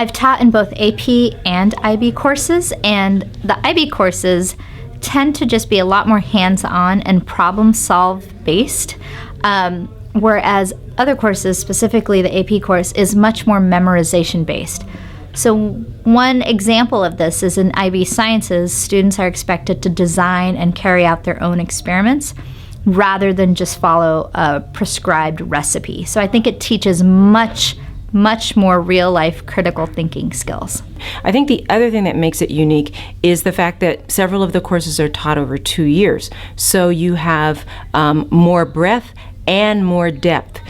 I've taught in both AP and IB courses, and the IB courses tend to just be a lot more hands-on and problem-solve based, whereas other courses, specifically the AP course, is much more memorization based. So one example of this is in IB Sciences, students are expected to design and carry out their own experiments rather than just follow a prescribed recipe. So I think it teaches much more real-life critical thinking skills. I think the other thing that makes it unique is the fact that several of the courses are taught over 2 years. So you have more breadth and more depth.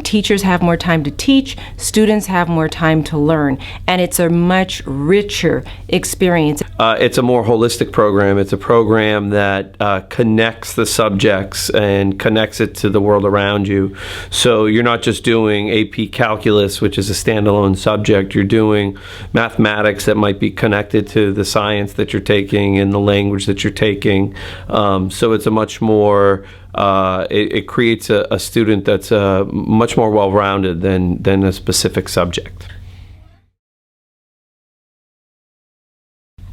Teachers have more time to teach, students have more time to learn, and it's a much richer experience. It's a more holistic program. It's a program that connects the subjects and connects it to the world around you. So you're not just doing AP Calculus, which is a standalone subject. You're doing mathematics that might be connected to the science that you're taking and the language that you're taking. So it's a much more it creates a student that's much more well-rounded than a specific subject.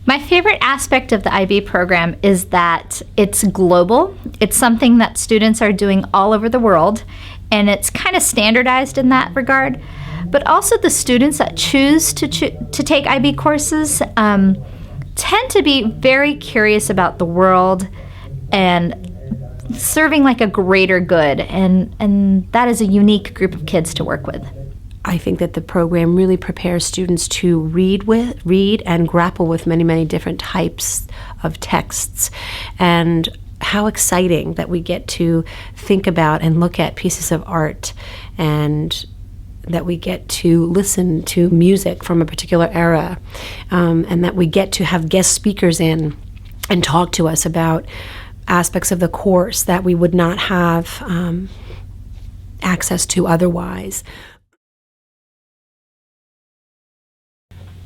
My favorite aspect of the IB program is that it's global. It's something that students are doing all over the world, and it's kind of standardized in that regard. But also the students that choose to take IB courses tend to be very curious about the world and serving like a greater good, and that is a unique group of kids to work with. I think that the program really prepares students to read and grapple with many different types of texts, and how exciting that we get to think about and look at pieces of art, and that we get to listen to music from a particular era, and that we get to have guest speakers in and talk to us about aspects of the course that we would not have access to otherwise.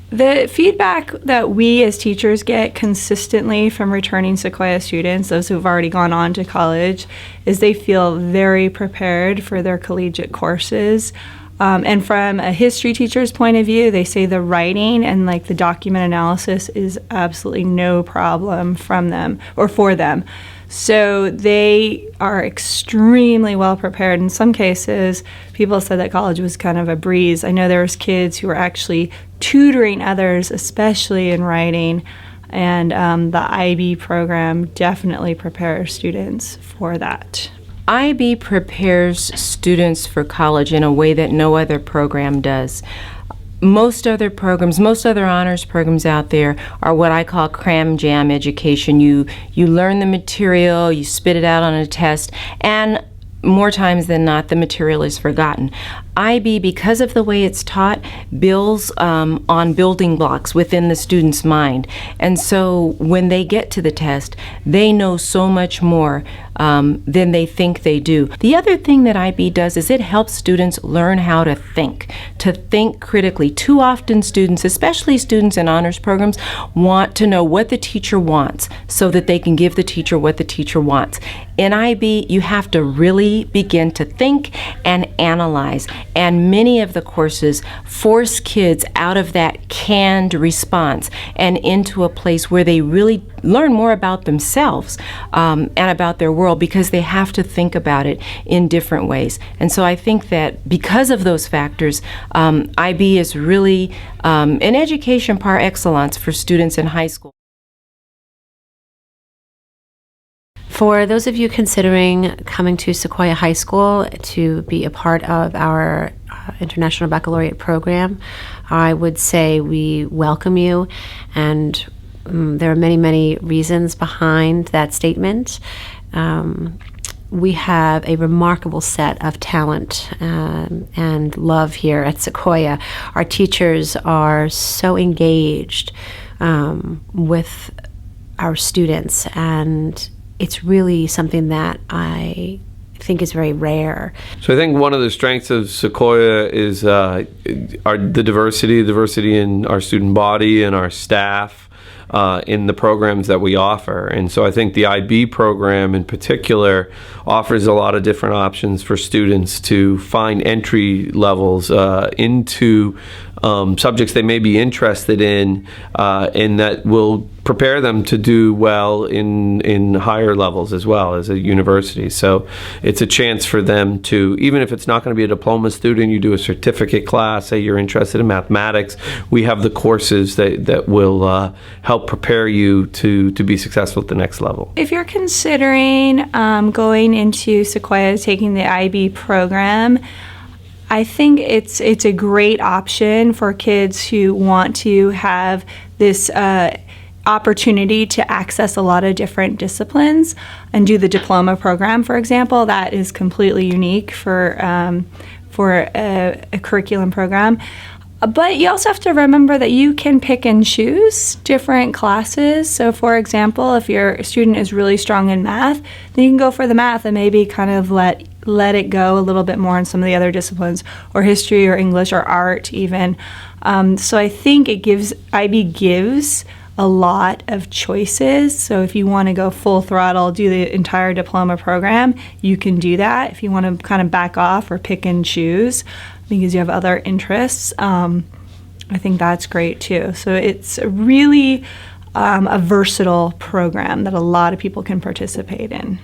The feedback that we as teachers get consistently from returning Sequoia students, those who've already gone on to college, is they feel very prepared for their collegiate courses. And from a history teacher's point of view, they say the writing and like the document analysis is absolutely no problem from them or for them. So they are extremely well prepared. In some cases, people said that college was kind of a breeze. I know there was kids who were actually tutoring others, especially in writing, and the IB program definitely prepares students for that. IB prepares students for college in a way that no other program does. Most other programs, most other honors programs out there are what I call cram jam education. You learn the material, you spit it out on a test, and more times than not, the material is forgotten. IB, because of the way it's taught, builds on building blocks within the student's mind. And so when they get to the test, they know so much more than they think they do. The other thing that IB does is it helps students learn how to think critically. Too often students, especially students in honors programs, want to know what the teacher wants so that they can give the teacher what the teacher wants. In IB, you have to really begin to think and analyze. And many of the courses force kids out of that canned response and into a place where they really learn more about themselves and about their world, because they have to think about it in different ways. And so I think that because of those factors, IB is really an education par excellence for students in high school. For those of you considering coming to Sequoia High School to be a part of our International Baccalaureate program, I would say we welcome you, and there are many reasons behind that statement. We have a remarkable set of talent and love here at Sequoia. Our teachers are so engaged with our students, and it's really something that I think is very rare. So I think one of the strengths of Sequoia is the diversity in our student body and our staff, in the programs that we offer. And so I think the IB program in particular offers a lot of different options for students to find entry levels into subjects they may be interested in, and that will prepare them to do well in higher levels as well as a university. So it's a chance for them to, even if it's not going to be a diploma student, you do a certificate class, say you're interested in mathematics, we have the courses that will help prepare you to be successful at the next level. If you're considering going into Sequoia, taking the IB program, I think it's a great option for kids who want to have this opportunity to access a lot of different disciplines and do the diploma program, for example. That is completely unique for a curriculum program. But you also have to remember that you can pick and choose different classes. So, for example, if your student is really strong in math, then you can go for the math and maybe kind of let it go a little bit more in some of the other disciplines, or history or English or art even. So I think IB gives a lot of choices. So if you want to go full throttle, do the entire diploma program, you can do that. If you want to kind of back off or pick and choose because you have other interests, I think that's great too. So it's really a versatile program that a lot of people can participate in.